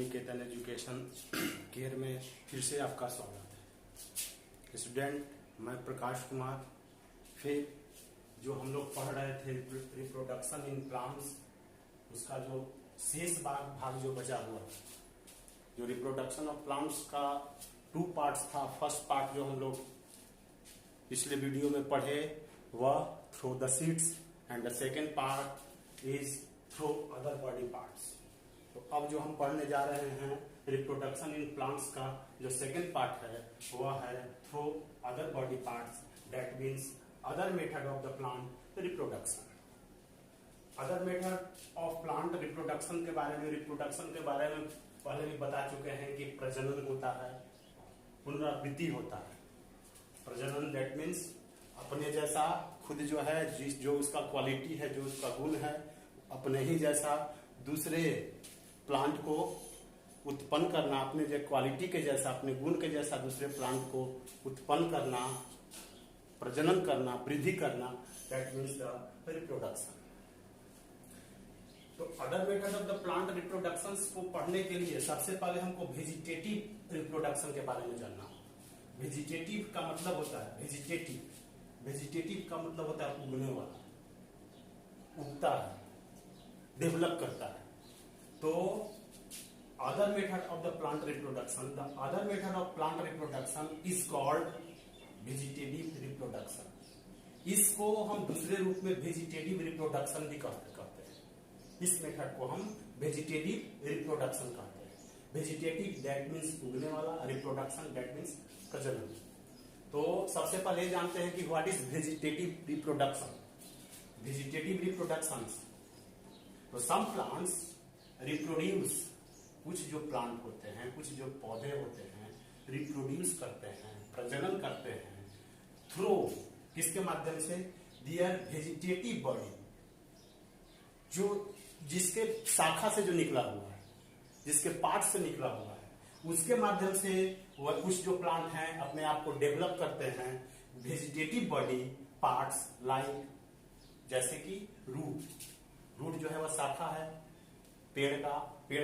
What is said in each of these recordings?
निकेतन education care में फिर से आपका स्वागत है। स्टूडेंट, मैं प्रकाश कुमार। फिर जो हम लोग पढ़ रहे थे रिप्रोडक्शन इन प्लांट्स, उसका जो शेष भाग जो बचा हुआ, जो रिप्रोडक्शन ऑफ प्लांट्स का 2 पार्ट्स था। फर्स्ट पार्ट जो हम लोग पिछले वीडियो में पढ़े वह through the seeds and the second part is through other body parts. तो अब जो हम पढ़ने जा रहे हैं रिप्रोडक्शन इन प्लांट्स का जो सेकेंड पार्ट है वह है through other body parts, that means other method of the plant reproduction. Other method of plant reproduction के बारे में पहले भी बता चुके हैं कि प्रजनन होता है, पुनरावृत्ति होता है। प्रजनन दैट मीन्स अपने जैसा खुद जो है, जो उसका क्वालिटी है, जो उसका गुण है, अपने ही जैसा दूसरे प्लांट को उत्पन्न करना, अपने जो क्वालिटी के जैसा, अपने गुण के जैसा दूसरे प्लांट को उत्पन्न करना, प्रजनन करना, वृद्धि करना, दैट मीन्स द रिप्रोडक्शन। तो other method of the plant reproduction को पढ़ने के लिए सबसे पहले हमको वेजिटेटिव रिप्रोडक्शन के बारे में जानना होगा। वेजिटेटिव का मतलब होता है वेजिटेटिव का मतलब होता है उगने वाला, उगता है, डेवलप करता है। तो other method of the plant reproduction is called vegetative reproduction. इसको हम दूसरे रूप में वेजिटेटिव रिप्रोडक्शन भी कहते हैं। इस मेथड को हम वेजिटेटिव रिप्रोडक्शन कहते हैं। वेजिटेटिव दैट मीन्स उगने वाला, रिप्रोडक्शन दैट मीन्स प्रजनन। तो सबसे पहले जानते हैं कि what is vegetative reproduction. Vegetative reproduction, तो सम प्लांट्स रिप्रोड्यूस, कुछ जो प्लांट होते हैं, कुछ जो पौधे होते हैं, रिप्रोड्यूस करते हैं, प्रजनन करते हैं थ्रू किसके माध्यम से, दियर वेजिटेटिव बॉडी, जो जिसके शाखा से जो निकला हुआ है, जिसके पार्ट से निकला हुआ है, उसके माध्यम से वह कुछ जो प्लांट हैं अपने आप को डेवलप करते हैं वेजिटेटिव बॉडी पार्ट्स, लाइक जैसे कि रूट जो है वह शाखा है, पेड़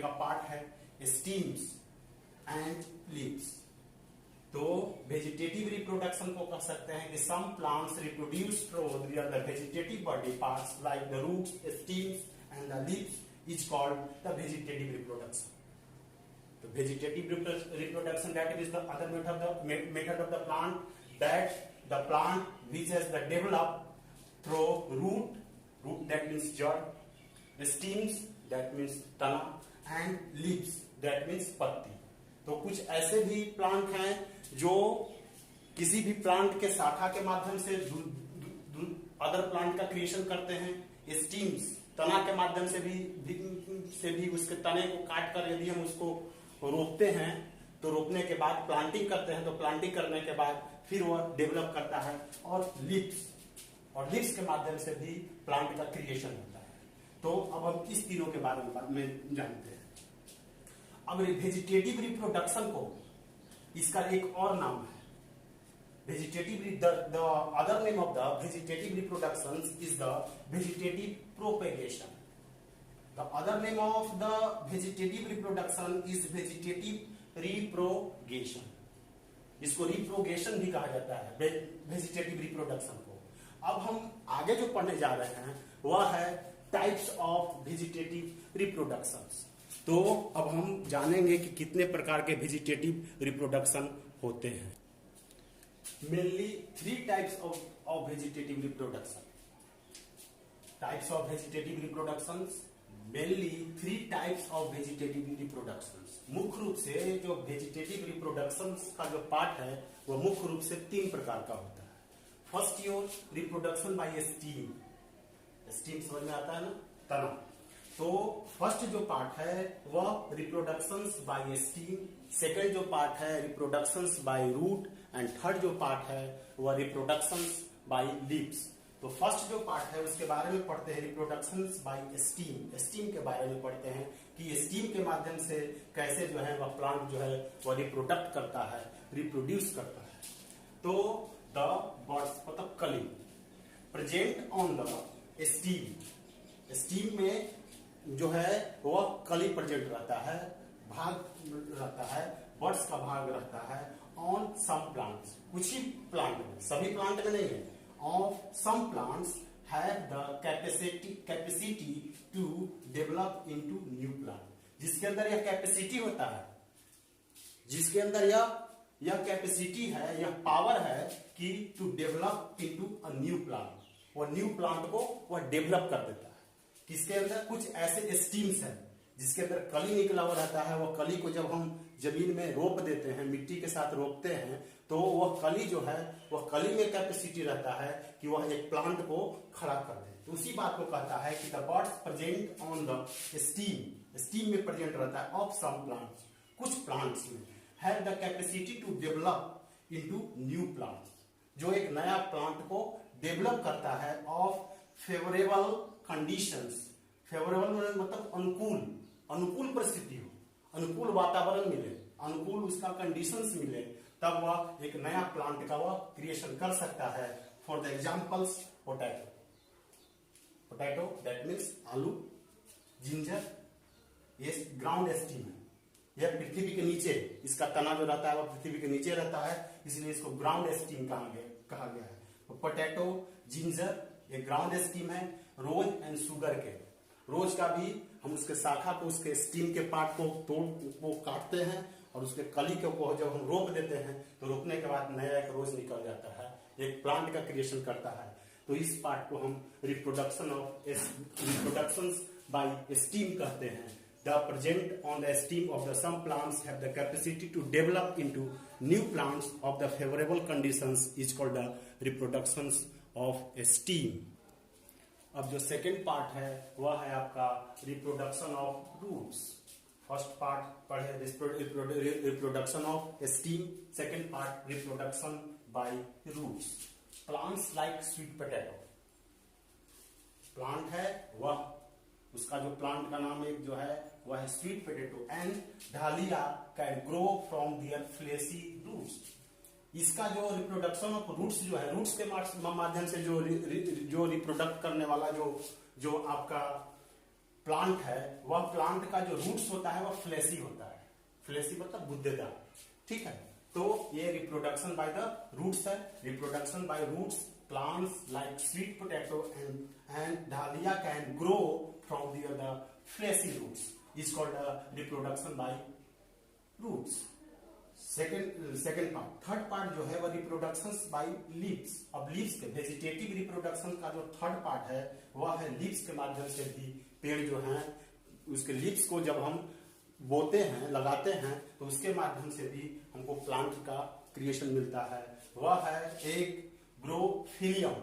का पार्ट है, स्टीम्स एंड लीव्स। तो वेजिटेटिव रिप्रोडक्शन को कह सकते हैं कि some plants reproduce through the vegetative body parts like the roots, stems and the leaves is called the vegetative reproduction. तो vegetative reproduction that is the other method of the plant, that the plant which has the developed through root that means jड़, stems that means तना, and leaves that means पत्ती। तो कुछ ऐसे भी plant हैं जो किसी भी प्लांट के शाखा के माध्यम से अदर प्लांट का क्रिएशन करते हैं। स्टीम्स तना के माध्यम से भी उसके तने को काट कर यदि हम उसको रोपते हैं तो रोपने के बाद प्लांटिंग करते हैं, तो प्लांटिंग करने के बाद फिर वह डेवलप करता है। और लीव्स के माध्यम से भी प्लांट का क्रिएशन होता है। तो अब हम इस तीनों के बारे में जानते हैं। अब वेजिटेटिव रिप्रोडक्शन को, इसका एक और नाम है the other name of the vegetative reproduction is the vegetative propagation. The other name of the vegetative reproduction is vegetative reprogation। इसको रिप्रोगेशन भी कहा जाता है, वेजिटेटिव रिप्रोडक्शन को। अब हम आगे जो पढ़ने जा रहे हैं वह है टाइप्स ऑफ वेजिटेटिव रिप्रोडक्शंस। तो अब हम जानेंगे कि कितने प्रकार के वेजिटेटिव रिप्रोडक्शन होते हैं। Mainly 3 types of vegetative reproduction. Types of vegetative reproductions, mainly 3 types of vegetative reproductions. मुख्य रूप से जो वेजिटेटिव रिप्रोडक्शंस का जो पार्ट है वह मुख्य रूप से 3 प्रकार का होता है। First your reproduction by steam समझ में आता है ना, तना। तो फर्स्ट जो पार्ट है वह रिप्रोडक्शंस बाय स्टीम, सेकंड जो पार्ट है reproductions by root, and third जो पार्ट है वह रिप्रोडक्शंस बाय लीव्स। तो फर्स्ट जो पार्ट है उसके बारे में पढ़ते हैं, रिप्रोडक्शंस बाय स्टीम के बारे में पढ़ते हैं कि स्टीम के माध्यम से कैसे जो है वह प्लांट जो है वह रिप्रोडक्ट करता है, रिप्रोड्यूस करता है। तो द बर्ड्स मतलब कली प्रेजेंट ऑन द स्टीम में जो है वह कली प्रेजेंट रहता है। भाग रहता है, बर्ड्स का भाग रहता है ऑन सम प्लांट्स, कुछ ही प्लांट में, सभी प्लांट में नहीं है, of some plants have the capacity to develop into new plant, जिसके अंदर यह कैपेसिटी होता है, जिसके अंदर यह कैपेसिटी है, यह पावर है कि to develop into a new plant, वो न्यू प्लांट को वह डेवलप कर देता है। किसके अंदर? कुछ ऐसे स्टीम्स हैं जिसके अंदर कली निकला हुआ रहता है, वह कली को जब हम जमीन में रोप देते हैं, मिट्टी के साथ रोपते हैं, तो वह कली जो है, वह कली में कैपेसिटी रहता है कि वह एक प्लांट को खड़ा कर दे। तो उसी बात को कहता है कि the birds present on the stem में प्रेजेंट रहता है ऑफ सम प्लांट्स, कुछ प्लांट्स में have the capacity to develop into new plants, जो एक नया प्लांट को डेवलप करता है ऑफ फेवरेबल कंडीशंस। फेवरेबल मतलब अनुकूल परिस्थिति हो, अनुकूल वातावरण मिले, अनुकूल उसका कंडीशंस मिले, तब वह एक नया प्लांट का वह क्रिएशन कर सकता है। For the examples potato that means आलू, जिंजर, ये ग्राउंड स्टीम है, यह पृथ्वी के नीचे, इसका तना जो रहता है वह पृथ्वी के नीचे रहता है, इसलिए इसको ग्राउंड स्टीम कहा गया है। पोटैटो, जिंजर ये ग्राउंड स्टीम है। रोज एंड शुगर के, रोज का भी हम उसके शाखा को, उसके स्टीम के पार्ट को काटते हैं और उसके कली को जब हम रोप देते हैं तो रोपने के बाद नया एक रोज निकल जाता है, एक प्लांट का क्रिएशन करता है। तो इस पार्ट को हम रिप्रोडक्शन बाय स्टीम कहते हैं। The present on the stem of the some plants have the capacity to develop into new plants of the favorable conditions is called the reproductions of stem. अब जो second part है वह है आपका reproduction of roots. First part पढ़े reproduction of stem, second part reproduction by roots. Plants like sweet potato, plant है वह, उसका जो प्लांट का नाम एक जो है वह है sweet potato, and dahlia can grow from their fleshy roots. इसका जो रिप्रोडक्शन ऑफ रूट्स जो है, रूट्स के माध्यम से जो रिप्रोडक्ट करने वाला जो आपका प्लांट है, वह प्लांट का जो रूट्स होता है वह फ्लेशी होता है, फ्लेशी मतलब गुद्देदार, ठीक है। तो ये रिप्रोडक्शन बाय द रूट्स है। Reproduction by roots, plants like sweet potato and dahlia can grow from their the fleshy roots is called reproduction by roots. Second part, third part जो है वह रिप्रोडक्शन बाय लीव्स। अब leaves के vegetative reproduction का जो third part है वह है लीव्स के माध्यम से भी पेड़ जो है उसके लीव्स को जब हम बोते हैं, लगाते हैं, तो उसके माध्यम से भी हमको प्लांट का क्रिएशन मिलता है। वह है एक ग्रोफिलियम।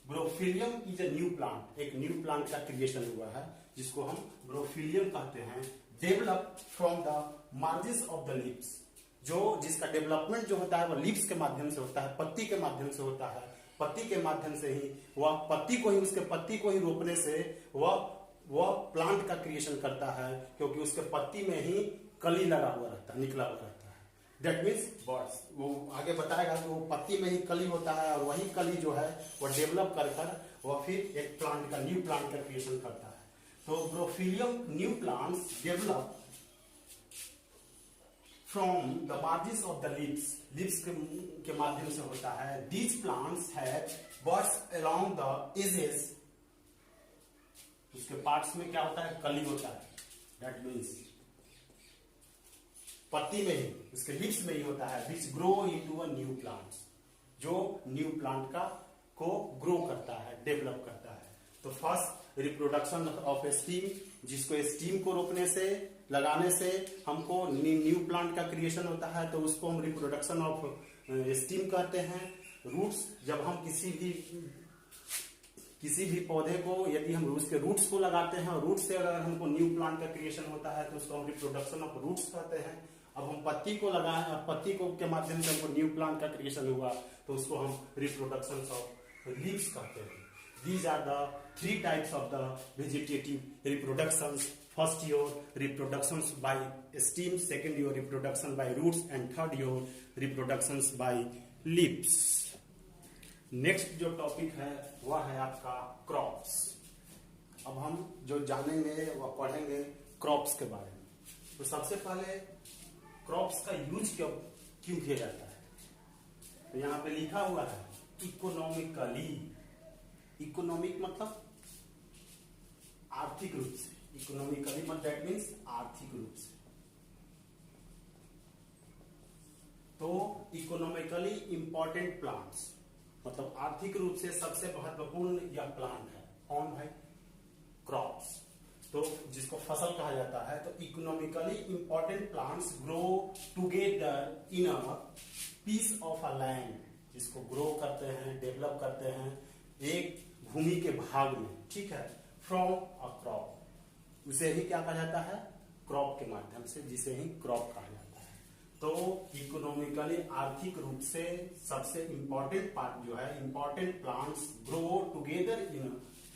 ग्रोफिलियम इज ए न्यू प्लांट, एक न्यू प्लांट का क्रिएशन हुआ है जिसको हम ग्रोफिलियम कहते हैं। Develop from the margins of the leaves, जिसका डेवलपमेंट जो होता है वह लीव्स के माध्यम से होता है, पत्ती के माध्यम से होता है। पत्ती के माध्यम से ही वह उसके पत्ती को ही रोपने से वह प्लांट का क्रिएशन करता है, क्योंकि उसके पत्ती में ही कली लगा हुआ रहता है, निकला हुआ रहता है। दैट मीन्स बर्ड्स, वो आगे बताएगा कि वो पत्ती में ही कली होता है और वही कली जो है वह डेवलप कर वह फिर एक प्लांट का, न्यू प्लांट का क्रिएशन करता है। तो bryophyllum new plants develop from the margins of the leaves के माध्यम से होता है। These plants have buds along the edges, उसके पार्ट्स में क्या होता है, कली होता है। दैट मीन्स पत्ती में ही, उसके लीव्स में ही होता है, which grow into a new plants, जो न्यू प्लांट को ग्रो करता है, डेवलप करता है। तो फर्स्ट रिप्रोडक्शन ऑफ स्टीम, जिसको स्टीम को रोकने से, लगाने से हमको न्यू प्लांट का क्रिएशन होता है, तो उसको हम रिप्रोडक्शन ऑफ स्टीम कहते हैं। रूट्स, जब हम किसी भी पौधे को यदि हम उसके रूट्स को लगाते हैं और रूट्स से अगर हमको न्यू प्लांट का क्रिएशन होता है तो उसको हम रिप्रोडक्शन ऑफ रूट्स कहते हैं। अब हम पत्ती को लगाएं और पत्ती को के माध्यम से हमको न्यू प्लांट का क्रिएशन हुआ तो उसको हम रिप्रोडक्शन ऑफ लीव्स कहते हैं। These are the three types of the vegetative reproductions. First, your reproductions by steam. Second, your reproduction by roots, and third, your reproductions by leaves. Next जो topic है वह है आपका क्रॉप्स। अब हम जो जानेंगे वह पढ़ेंगे क्रॉप्स के बारे में। तो सबसे पहले क्रॉप्स का यूज क्यों किया जाता है, तो यहाँ पे लिखा हुआ है इकोनॉमिकली। इकोनॉमिक मतलब आर्थिक रूप से, इकोनॉमिकली मतलब दैट मीन्स आर्थिक रूप से। तो इकोनॉमिकली इंपॉर्टेंट प्लांट्स मतलब आर्थिक रूप से सबसे महत्वपूर्ण यह प्लांट है। कौन भाई? क्रॉप्स। तो जिसको फसल कहा जाता है। तो economically important plants grow together in a piece of a land, जिसको ग्रो करते हैं, डेवलप करते हैं एक भूमि के भाग में, ठीक है, फ्रॉम अ क्रॉप। उसे ही क्या कहा जाता है? क्रॉप के माध्यम से, जिसे ही क्रॉप कहा जाता है। तो इकोनॉमिकली आर्थिक रूप से सबसे इंपॉर्टेंट पार्ट जो है, important plants grow together in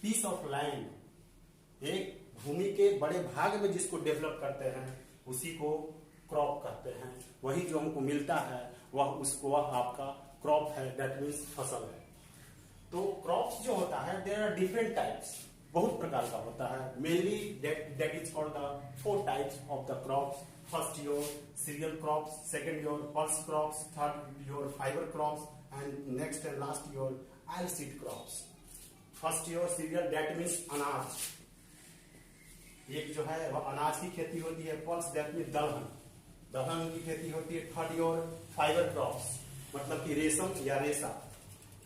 peace of land, एक भूमि के बड़े भाग में जिसको डेवलप करते हैं उसी को क्रॉप कहते हैं। वही जो हमको मिलता है वह आपका क्रॉप है, दैट मीन्स फसल है। तो क्रॉप्स जो होता है देयर आर डिफरेंट टाइप्स, बहुत प्रकार का होता है। Mainly that is called the 4 types of the crops. First your cereal crops, second your pulse crops, third your fibre crops and next and last your oil seed crops. First your serial that means अनाज, एक जो है वह अनाज की खेती होती है। पल्स दैट मीन्स दलहन, दलहन की खेती होती है। थर्ड योर फाइबर क्रॉप्स मतलब कि रेशम या रेशा,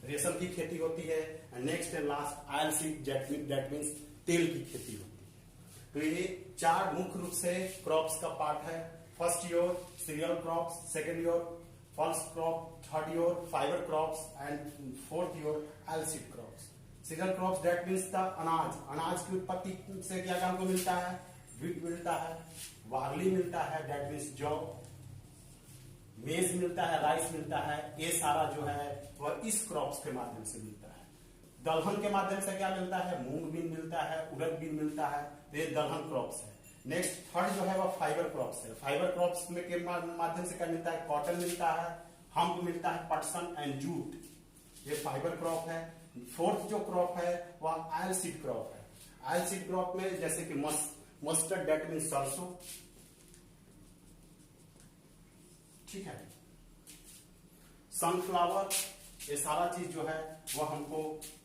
रेशम की खेती होती है। Next and last oil seed that means तेल की खेती होती है। तो ये 4 मुख्य रूप से क्रॉप्स का पार्ट है। First your cereal crops, second your pulse crop, third your fibre crops and fourth your oil seed crops. Cereal crops that means the अनाज, अनाज की उत्पत्ति से क्या हमको मिलता है? व्हीट मिलता है, बार्ली मिलता है दैट मीन्स जौ, मेज मिलता है, राइस मिलता है। ये सारा जो है वह इस क्रॉप्स के माध्यम से मिलता है। दलहन के माध्यम से क्या मिलता है? मूंग बीन मिलता है, उड़द बीन मिलता है। तो ये दलहन क्रॉप्स है। नेक्स्ट थर्ड जो है वह फाइबर क्रॉप्स है। फाइबर क्रॉप्स में के माध्यम से क्या मिलता है? कॉटन मिलता है, हम्प मिलता है, पटसन एंड जूट, ये फाइबर क्रॉप है। फोर्थ जो क्रॉप है वह ऑयल सीड क्रॉप है। ऑयल सीड क्रॉप में जैसे कि मस्टर्ड दैट मीन्स सरसों, ठीक है, सनफ्लावर, ये सारा चीज जो है वह हमको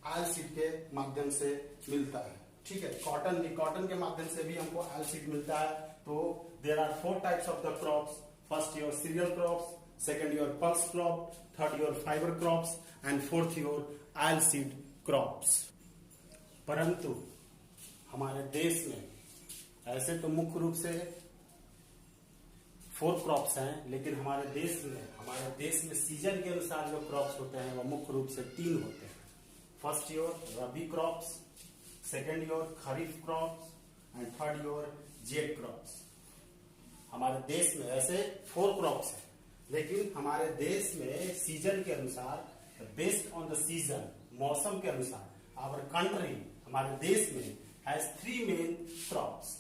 ऑयल सीड के माध्यम से मिलता है, ठीक है। कॉटन के माध्यम से भी हमको ऑयल सीड मिलता है। तो there are 4 types of the crops. First your cereal crops, second your pulse crop, third your fibre crops and fourth your oil seed crops. परंतु हमारे देश में ऐसे तो मुख्य रूप से 4 क्रॉप्स हैं, लेकिन हमारे देश में सीजन के अनुसार जो क्रॉप्स होते हैं वह मुख्य रूप से 3 होते हैं। First your rabi crops, second your kharif crops and third your Z crops. हमारे देश में ऐसे 4 क्रॉप्स हैं, लेकिन हमारे देश में सीजन के अनुसार, बेस्ड ऑन द सीजन, मौसम के अनुसार, आवर कंट्री, हमारे देश में हैज 3 मेन क्रॉप्स।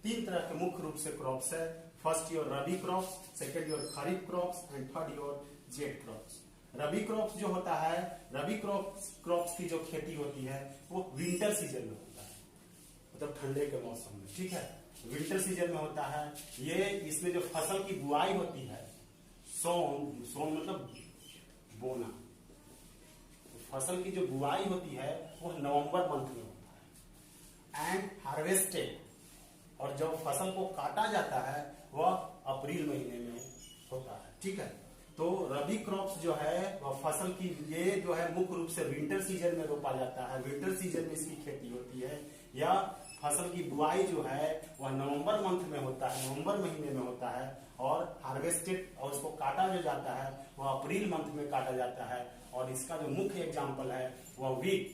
3 तरह के मुख्य रूप से क्रॉप्स है। First your rabi crops, second your kharif crops and third your Z crops. Rabi crops जो होता है, रबी क्रॉप्स की जो खेती होती है वो विंटर सीजन में होता है, मतलब ठंडे के मौसम में, ठीक है, विंटर सीजन में होता है। ये इसमें जो फसल की बुआई होती है, सोन मतलब बोना, फसल की जो बुआई होती है वह नवंबर मंथ में होता है। एंड हार्वेस्टेड, और जब फसल को काटा जाता है वह अप्रैल महीने में होता है, ठीक है। तो रबी क्रॉप्स जो है वह फसल की, ये जो है मुख्य रूप से विंटर सीजन में रोपा जाता है, विंटर सीजन में इसकी खेती होती है। या फसल की बुआई जो है वह नवंबर मंथ में होता है, नवंबर महीने में होता है। और हार्वेस्टेड, और उसको काटा जो जाता है वह अप्रैल मंथ में काटा जाता है। और इसका जो मुख्य एग्जाम्पल है वह व्हीट,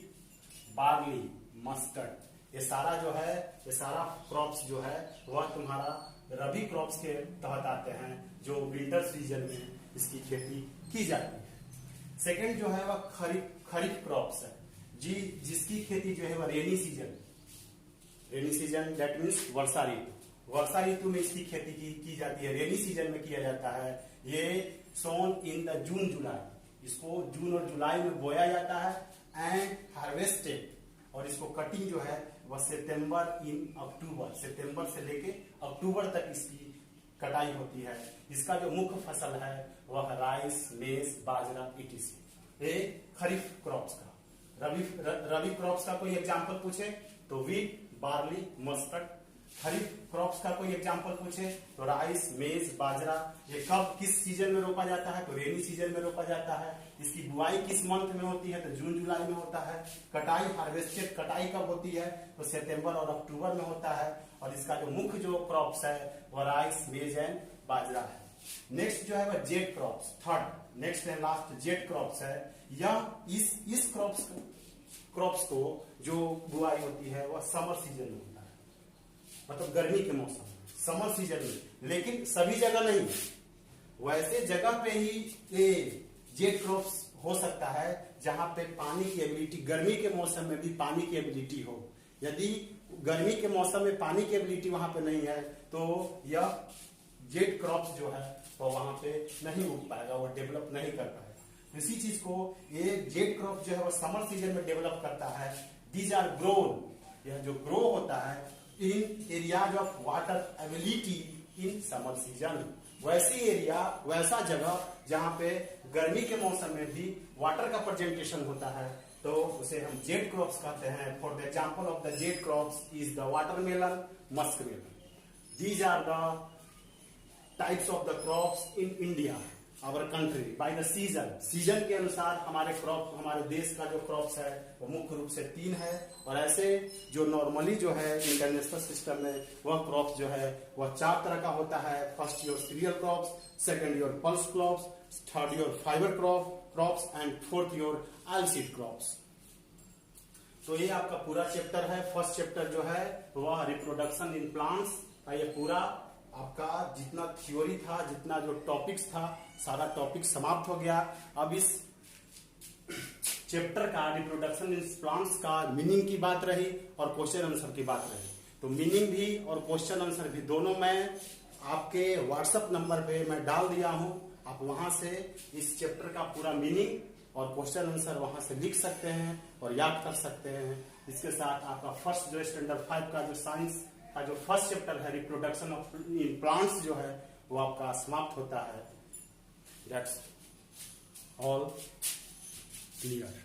बार्ली, मस्टर्ड, ये सारा जो है, ये सारा क्रॉप्स जो है वह तुम्हारा रबी क्रॉप्स के तहत आते हैं, जो विंटर सीजन में इसकी खेती की जाती है। सेकंड जो है वह खरीफ क्रॉप्स है जी, जिसकी खेती जो है वह रेनी सीजन दैट मीन्स वर्षा ऋतु में इसकी खेती की जाती है, रेनी सीजन में किया जाता है। ये सोन इन द जून जुलाई, इसको जून और जुलाई में बोया जाता है। एंड हार्वेस्टेड, और इसको कटिंग जो है वह सितंबर इन अक्टूबर, सितंबर से लेके अक्टूबर तक इसकी कटाई होती है। इसका जो मुख्य फसल है वह राइस, मेज, बाजरा इटीसी। ये खरीफ क्रॉप्स का। रबी क्रॉप्स का कोई एग्जांपल पूछे तो वीट, बार्ली, मस्टर्ड। खरीफ क्रॉप्स का कोई एग्जांपल पूछे तो राइस, मेज, बाजरा। ये कब किस सीजन में रोपा जाता है तो रेनी सीजन में रोपा जाता है। इसकी बुआई किस मंथ में होती है तो जून जुलाई में होता है। कटाई, हार्वेस्टेड कटाई कब होती है तो सितंबर और अक्टूबर में होता है। और इसका जो मुख्य जो क्रॉप्स है वह राइस, मेज एंड बाजरा है। नेक्स्ट जो है वह jet crops, third next and last jet crops है। यह इस क्रॉप्स को जो बुआई होती है वह समर सीजन में होता है, मतलब गर्मी के मौसम में, समर सीजन में। लेकिन सभी जगह नहीं, वैसे जगह पे ही ये जेट क्रॉप्स हो सकता है जहां पे पानी की एबिलिटी, गर्मी के मौसम में भी पानी की एबिलिटी हो। यदि गर्मी के मौसम में पानी की एबिलिटी वहां पे नहीं है तो यह जेट क्रॉप्स जो है वो वहां पे नहीं उग पाएगा, वो डेवलप नहीं कर पाएगा। इसी चीज को ये जेट क्रॉप जो है वो समर सीजन में डेवलप करता है। दीज आर ग्रोन, यह जो ग्रो होता है in areas of water ability in summer season. वैसी एरिया, वैसा जगह जहां पे गर्मी के मौसम में भी वाटर का प्रेजेंटेशन होता है तो उसे हम जेट क्रॉप्स कहते हैं। For the example of the जेट crops is the watermelon, muskmelon. These are the types of the crops in India, our country, by the season. Season के अनुसार हमारे क्रॉप, हमारे देश का जो क्रॉप्स है वो मुख्य रूप से 3 है। और ऐसे जो नॉर्मली जो है इंटरनेशनल सिस्टम में वह क्रॉप्स जो है वह 4 तरह का होता है। First your cereal crops, second your pulse crops, third your fibre crops and fourth your oilseed crops. तो ये आपका पूरा चैप्टर है। फर्स्ट चैप्टर जो है वह रिप्रोडक्शन इन प्लांट्स का, ये पूरा आपका जितना थ्योरी था, जितना जो टॉपिक्स था, सारा टॉपिक समाप्त हो गया। अब इस चैप्टर का, रिप्रोडक्शन इन प्लांट्स का मीनिंग की बात रही और क्वेश्चन आंसर की बात रही। तो मीनिंग भी और क्वेश्चन आंसर भी दोनों मैं आपके व्हाट्सएप नंबर पे मैं डाल दिया हूं। आप वहां से इस चैप्टर का पूरा मीनिंग और क्वेश्चन आंसर वहां से लिख सकते हैं और याद कर सकते हैं। इसके साथ आपका फर्स्ट जो स्टैंडर्ड 5 का जो साइंस का जो फर्स्ट चैप्टर है रिप्रोडक्शन ऑफ इन प्लांट्स जो है वो आपका समाप्त होता है। That's all clear.